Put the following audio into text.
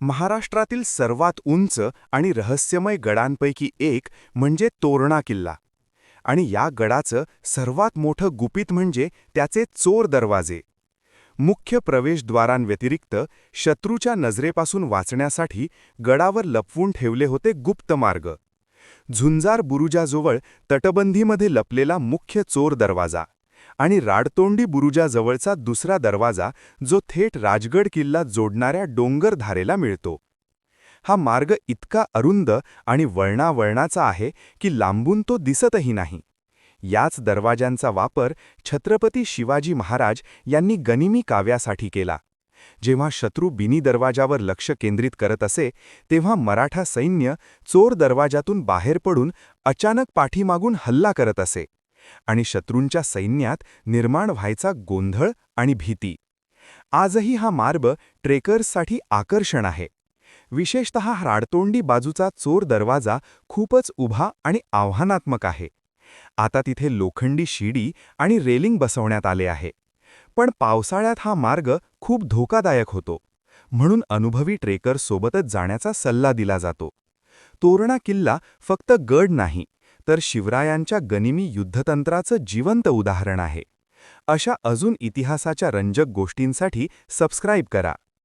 महाराष्ट्रातील सर्वात उंच आणि रहस्यमय गडांपैकी एक म्हणजे तोरणा किल्ला. आणि या गडाचं सर्वात मोठं गुपित म्हणजे त्याचे चोर दरवाजे. मुख्य प्रवेशद्वारांव्यतिरिक्त शत्रूच्या नजरेपासून वाचण्यासाठी गडावर लपवून ठेवले होते गुप्त मार्ग. झुंजार बुरुजाजवळ तटबंदीमध्ये लपलेला मुख्य चोर दरवाजा आणि राडतोंडी बुरुजाजवळचा दुसरा दरवाजा, जो थेट राजगड किल्ला जोडणाऱ्या डोंगर धारेला मिळतो. हा मार्ग इतका अरुंद आणि वळणावळणाचा आहे की लांबून तो दिसतही नाही. याच दरवाजांचा वापर छत्रपती शिवाजी महाराज यांनी गनिमी काव्यासाठी केला. जेव्हा शत्रू बिनी दरवाजावर लक्ष केंद्रित करत असे, तेव्हा मराठा सैन्य चोर दरवाजातून बाहेर पडून अचानक पाठीमागून हल्ला करत असे आणि शत्रूंच्या सैन्यात निर्माण व्हायचा गोंधळ आणि भीती. आजही हा मार्ग ट्रेकर्ससाठी आकर्षण आहे. विशेषतः राडतोंडी बाजूचा चोर दरवाजा खूपच उभा आणि आव्हानात्मक आहे. आता तिथे लोखंडी शिडी आणि रेलिंग बसवण्यात आले आहे. पण पावसाळ्यात हा मार्ग खूप धोकादायक होतो, म्हणून अनुभवी ट्रेकर्ससोबतच जाण्याचा सल्ला दिला जातो. तोरणा किल्ला फक्त गड नाही, तर शिवरायांच्या गनिमी युद्धतंत्राचं जिवंत उदाहरण आहे. अशा अजून इतिहासाच्या रंजक गोष्टींसाठी सबस्क्राईब करा.